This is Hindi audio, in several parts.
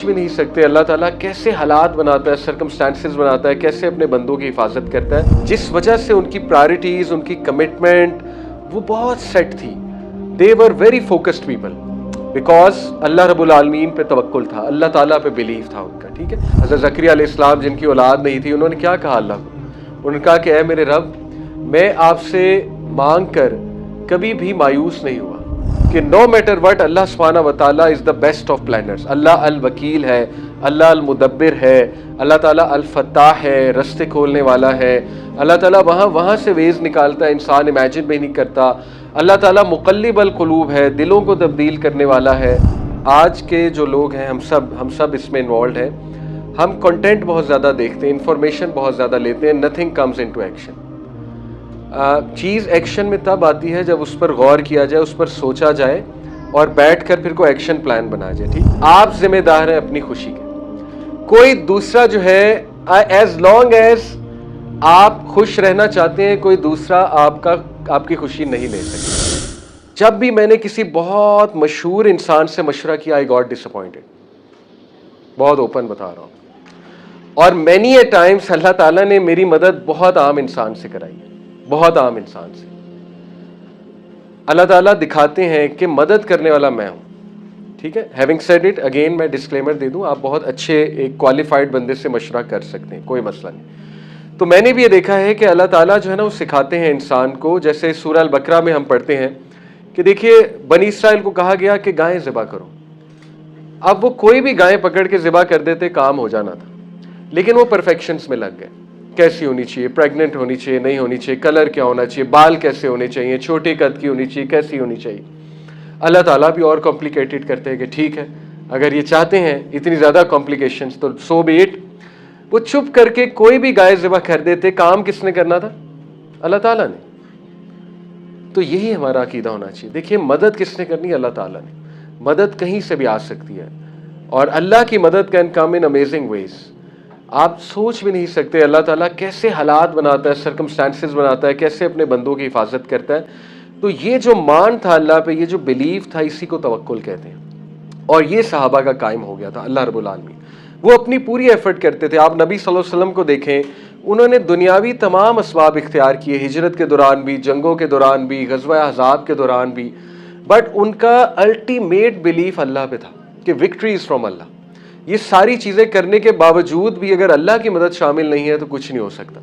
भी नहीं सकते अल्लाह ताला कैसे हालात बनाता है, सर्कमस्टांसेस बनाता है, कैसे अपने बंदों की हिफाजत करता है, जिस वजह से उनकी प्रायोरिटीज, उनकी कमिटमेंट वो बहुत सेट थी। They were very focused people because अल्लाह रब्बुल आलमीन पे तवक्कुल था, अल्लाह ताला पे बिलीव था उनका। ठीक है, हज़रत ज़करिया अलैहिस्सलाम जिनकी औलाद नहीं थी, उन्होंने क्या कहा अल्लाह को? उन्होंने कहा कि ऐ मेरे रब, मैं आपसे मांग कर कभी भी मायूस नहीं हुआ कि नो मैटर वट, अल्लाह सुब्हानहू व तआला is the best of planners. अल्लाह अल वकील है, अल्लाह अल मुदब्बिर है, अल्लाह ताला अल फत्ताह है, रस्ते खोलने वाला है। अल्लाह ताला वहाँ से वेज निकालता है, इंसान इमेजिन भी नहीं करता। अल्लाह ताला मुक़ल्लिब अल क़ुलूब है, दिलों को तब्दील करने वाला है। आज के जो लोग हैं, हम सब इसमें इन्वॉल्व हैं। हम कंटेंट बहुत ज़्यादा देखते हैं, इंफॉर्मेशन बहुत ज़्यादा लेते हैं, नथिंग कम्स इनटू एक्शन। चीज़ एक्शन में तब आती है जब उस पर गौर किया जाए, उस पर सोचा जाए और बैठकर फिर कोई एक्शन प्लान बनाया जाए। ठीक, आप जिम्मेदार हैं अपनी खुशी के। कोई दूसरा जो है, एज लॉन्ग एज आप खुश रहना चाहते हैं, कोई दूसरा आपकी खुशी नहीं ले सकता। जब भी मैंने किसी बहुत मशहूर इंसान से मशवरा किया, आई गॉट डिसअपॉइंटेड। बहुत ओपन बता रहा हूं। और मैनी ए टाइम्स अल्लाह ताला ने मेरी मदद बहुत आम इंसान से कराई है, बहुत आम इंसान से। अल्लाह ताला दिखाते हैं कि मदद करने वाला मैं हूं। ठीक है, हैविंग सेड इट, अगेन मैं डिस्क्लेमर दे दूं, आप बहुत अच्छे एक क्वालिफाइड बंदे से मशवरा कर सकते हैं, कोई मसला नहीं। तो मैंने भी ये देखा है कि अल्लाह ताला जो है ना, वो सिखाते हैं इंसान को। जैसे सूरह अल बकरा में हम पढ़ते हैं कि देखिए, बनी इसराइल को कहा गया कि गायें ज़िबा करो। अब वो कोई भी गायें पकड़ के ज़िबा कर देते, काम हो जाना था, लेकिन वो परफेक्शंस में लग गए। कैसी होनी चाहिए, प्रेग्नेंट होनी चाहिए, नहीं होनी चाहिए, कलर क्या होना चाहिए, बाल कैसे होने चाहिए, छोटे कद की होनी चाहिए, कैसी होनी चाहिए। अल्लाह ताला भी और कॉम्प्लिकेटेड करते हैं कि ठीक है, अगर ये चाहते हैं इतनी ज़्यादा कॉम्प्लिकेशंस तो सो बी इट। वो चुप करके कोई भी गाय ज़िबा कर देते, काम किसने करना था? अल्लाह ताला ने। तो यही हमारा अकीदा होना चाहिए। देखिए, मदद किसने करनी? अल्लाह ताला ने। मदद कहीं से भी आ सकती है और अल्लाह की मदद can come in amazing ways. आप सोच भी नहीं सकते अल्लाह ताला कैसे हालात बनाता है, सर्कमस्टांसेस बनाता है, कैसे अपने बंदों की हिफाजत करता है। तो ये जो मान था अल्लाह पे, ये जो बिलीव था, इसी को तवक्कुल कहते हैं। और ये सहाबा का कायम हो गया था। अल्लाह रब्बुल आलमीन वो अपनी पूरी एफर्ट करते थे। आप नबी सल्लल्लाहु अलैहि वसल्लम को देखें, उन्होंने दुनियावी तमाम असबाब इख्तियार किए, हिजरत के दौरान भी, जंगों के दौरान भी, ग़ज़वा अहज़ाब के दौरान भी, बट उनका अल्टीमेट बिलीफ अल्लाह पे था कि विक्ट्री इज़ फ्रॉम अल्लाह। ये सारी चीज़ें करने के बावजूद भी अगर अल्लाह की मदद शामिल नहीं है तो कुछ नहीं हो सकता,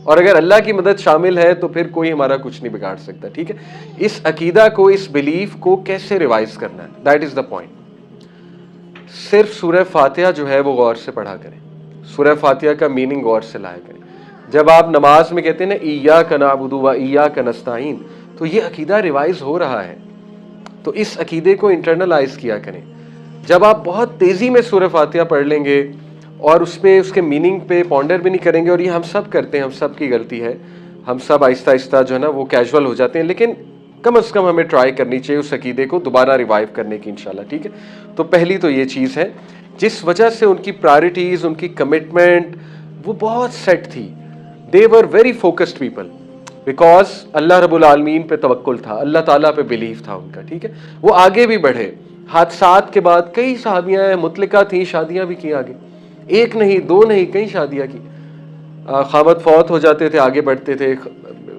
और अगर अल्लाह की मदद शामिल है तो फिर कोई हमारा कुछ नहीं बिगाड़ सकता। ठीक है, इस अकीदा को, इस बिलीफ को कैसे रिवाइज करना है, दैट इज़ द पॉइंट। सिर्फ सूरह फातिहा जो है वो गौर से पढ़ा करें, सूरह फातिहा का मीनिंग गौर से लाया करें। जब आप नमाज में कहते हैं ना, इय्याका नअबुदु व इय्याका नस्तईन, तो ये अकीदा रिवाइज हो रहा है, तो इस अकीदे को इंटरनलाइज किया करें। जब आप बहुत तेज़ी में सूरह फातिहा पढ़ लेंगे और उसके मीनिंग पे पॉन्डर भी नहीं करेंगे, और ये हम सब करते हैं, हम सब की गलती है, हम सब आहिस्ता आहिस्ता जो है ना वो कैजुअल हो जाते हैं, लेकिन कम से कम हमें ट्राई करनी चाहिए उस अकीदे को दोबारा रिवाइव करने की इंशाल्लाह। ठीक है, तो पहली तो ये चीज़ है, जिस वजह से उनकी प्रायोरिटीज़, उनकी कमिटमेंट वो बहुत सेट थी। They were very focused people because अल्लाह रब्बुल आलमीन पे तवक्कुल था, अल्लाह ताला पे बिलीव था उनका। ठीक है, वो आगे भी बढ़े। हादसात के बाद कई सहाबियाँ मुतलिका थी, शादियाँ भी की आगे, एक नहीं, दो नहीं, कई शादियाँ की। खावत फौत हो जाते थे, आगे बढ़ते थे।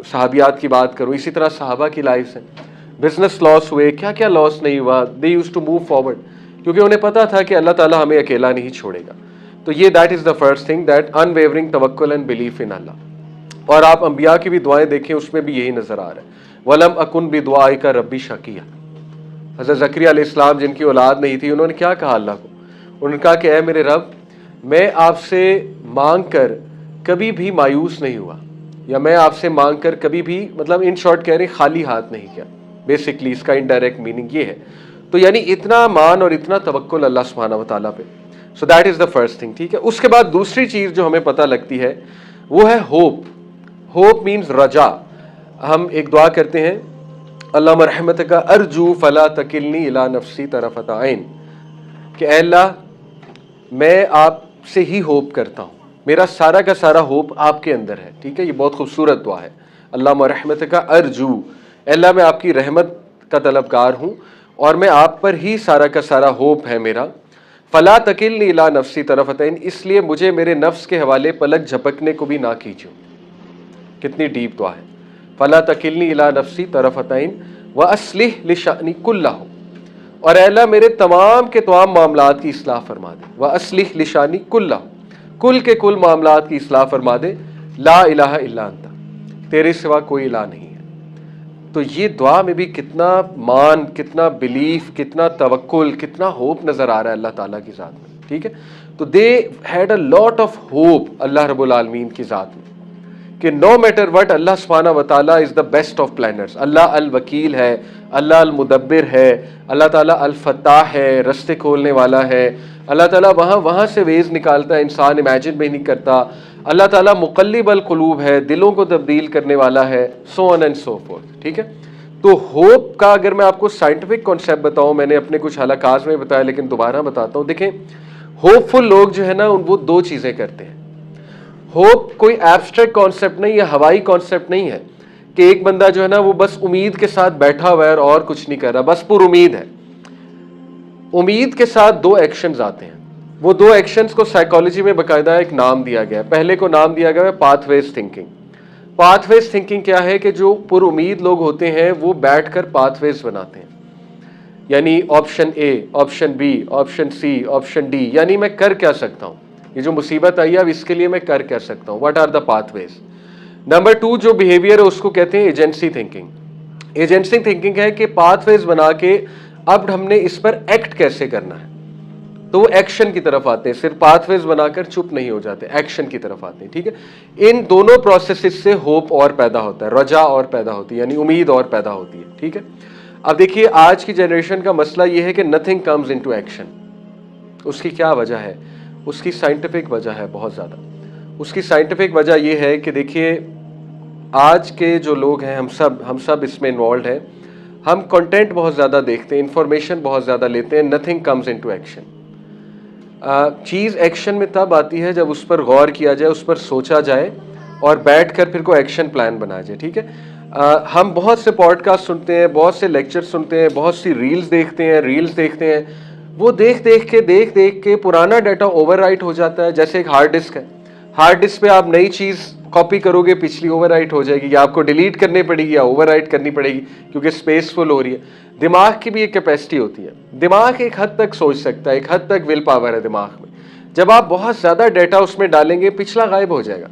सहाबियात की बात करूँ, इसी तरह सहाबा की लाइफ है। बिजनेस लॉस हुए, क्या क्या लॉस नहीं हुआ, they used to move forward, क्योंकि उन्हें पता था कि अल्लाह ताला हमें अकेला नहीं छोड़ेगा। तो ये that is the first thing, that unwavering तवक्कुल एंड बिलीफ इन अल्लाह। और आप अंबिया की भी दुआएं देखें, उसमें भी यही नज़र आ रहा है, वलम अकुन बिदुआइका रब्बी शकिया। हज़रत ज़करिया अलैहिस्सलाम जिनकी औलाद नहीं थी, उन्होंने क्या कहा अल्लाह को? उन्होंने कहा कि ऐ मेरे रब, मैं आपसे मांग कर कभी भी मायूस नहीं हुआ, या मैं आपसे मांग कर कभी भी, मतलब इन शॉर्ट कह रहे, खाली हाथ नहीं किया। बेसिकली इसका इनडायरेक्ट मीनिंग ये है। तो यानी इतना मान और इतना तवक्कुल अल्लाह सुब्हानहू व तआला पे। So that is the first thing. ठीक है, उसके बाद दूसरी चीज़ जो हमें पता लगती है वो है होप। होप मीन्स रजा। हम एक दुआ करते हैं, अल्लाह रहमतका अर्जू फला तकिलनी इला नफ्सी तरफत ऐन, कि अल्लाह मैं आपसे ही होप करता हूँ, मेरा सारा का सारा होप आपके अंदर है। ठीक है, ये बहुत खूबसूरत दुआ है। अल्लाह रहमतका अर्जू, अल्लाह मैं आपकी रहमत का तलबगार हूँ और मैं आप पर ही सारा का सारा होप है मेरा। फला तकिलनी इला नफ्सी तरफतैन, इसलिए मुझे मेरे नफ्स के हवाले पलक झपकने को भी ना कीजिए। कितनी डीप दुआ है। फला तकिलनी इला नफ्सी तरफतैन व अस्लिह लिशानी कुल्लहु, और अल्लाह मेरे तमाम के तमाम मामलात की इस्लाह फरमा दे। व अस्लिह लिशानी कुल्लहु, कुल के कुल मामलात की इस्लाह फरमा दे। ला इलाहा इल्ला अंता, तेरे सिवा कोई इलाह नहीं है। तो ये दुआ में भी कितना मान, कितना बिलीफ, कितना तवक्कुल, कितना होप नजर आ रहा है अल्लाह ताला की ज़ात में। ठीक है, तो they had a lot of hope अल्लाह रब्बुल आलमीन की ज़ात में कि नो मैटर व्हाट, अल्लाह सुब्हाना व तआला is the best of planners. अल्लाह अल वकील है, अल्लाह अल मुदब्बिर है, अल्लाह ताला अल फत्ताह है, रस्ते खोलने वाला है। अल्लाह ताला वहाँ से वेज निकालता है, इंसान इमेजिन भी नहीं करता। अल्लाह ताला मुक़ल्लिब अल क़ुलूब है, दिलों को तब्दील करने वाला है, so on and so fourth. ठीक है, तो होप का अगर मैं आपको साइंटिफिक कॉन्सेप्ट बताऊं, मैंने अपने कुछ हलाकात में बताया लेकिन दोबारा बताता हूं। देखें, होपफुल लोग जो है ना, वो दो चीज़ें करते हैं। होप कोई एब्स्ट्रैक्ट कॉन्सेप्ट नहीं है, हवाई कॉन्सेप्ट नहीं है कि एक बंदा जो है ना वो बस उम्मीद के साथ बैठा हुआ है और कुछ नहीं कर रहा, बस पुर उम्मीद है। उम्मीद के साथ दो एक्शंस आते हैं। वो दो एक्शंस को साइकोलॉजी में बाकायदा एक नाम दिया गया है। पहले को नाम दिया गया है पाथवेज थिंकिंग। पाथवेज थिंकिंग क्या है कि जो पुर उम्मीद लोग होते हैं वो बैठकर पाथवेज बनाते हैं, यानी option A, option B, option C, option D, यानी मैं कर क्या सकता हूं, ये जो मुसीबत आई है अब इसके लिए मैं कर क्या सकता हूं, what are the pathways. Number two जो बिहेवियर है उसको कहते हैं एजेंसी थिंकिंग। एजेंसी थिंकिंग है कि पाथवेज बना के अब हमने इस पर एक्ट कैसे करना है, तो वो एक्शन की तरफ आते हैं। सिर्फ पाथवेज बनाकर चुप नहीं हो जाते, एक्शन की तरफ आते हैं। ठीक है, इन दोनों प्रोसेसेस से होप और पैदा होता है, रजा और पैदा होती है, यानी उम्मीद और पैदा होती है। ठीक है, अब देखिए आज की जनरेशन का मसला ये है कि नथिंग कम्स इनटू एक्शन। उसकी क्या वजह है? उसकी साइंटिफिक वजह है बहुत ज़्यादा। उसकी साइंटिफिक वजह यह है कि देखिए आज के जो लोग हैं, हम सब इसमें इन्वॉल्व हैं। हम कंटेंट बहुत ज़्यादा देखते हैं, इंफॉर्मेशन बहुत ज़्यादा लेते हैं, नथिंग कम्स इनटू एक्शन। चीज़ एक्शन में तब आती है जब उस पर गौर किया जाए, उस पर सोचा जाए और बैठकर फिर कोई एक्शन प्लान बनाया जाए। ठीक है, हम बहुत से पॉडकास्ट सुनते हैं, बहुत से लेक्चर सुनते हैं, बहुत सी रील्स देखते हैं। वो देख देख के पुराना डाटा ओवरराइट हो जाता है। जैसे एक हार्ड डिस्क है, हार्ड डिस्क पे आप नई चीज़ कॉपी करोगे, पिछली ओवरराइट हो जाएगी, या आपको डिलीट करनी पड़ेगी या ओवरराइट करनी पड़ेगी क्योंकि स्पेस फुल हो रही है। दिमाग की भी एक कैपेसिटी होती है, दिमाग एक हद तक सोच सकता है, एक हद तक विल पावर है दिमाग में। जब आप बहुत ज़्यादा डाटा उसमें डालेंगे, पिछला गायब हो जाएगा।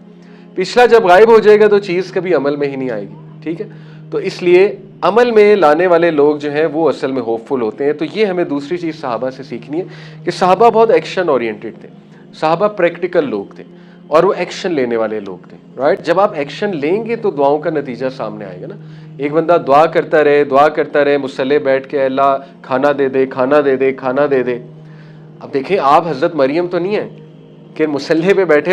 पिछला जब गायब हो जाएगा तो चीज़ कभी अमल में ही नहीं आएगी। ठीक है, तो इसलिए अमल में लाने वाले लोग जो हैं वो असल में होपफुल होते हैं। तो ये हमें दूसरी चीज़ सहाबा से सीखनी है कि सहाबा बहुत एक्शन ओरिएंटेड थे, सहाबा प्रैक्टिकल लोग थे और वो एक्शन लेने वाले लोग थे। राइट, जब आप एक्शन लेंगे तो दुआओं का नतीजा सामने आएगा ना। एक बंदा दुआ करता रहे मुसल्ले बैठ के, अल्लाह खाना दे दे, खाना दे दे, खाना दे दे। अब देखें, आप हज़रत मरियम तो नहीं है कि मुसल्ले पे बैठे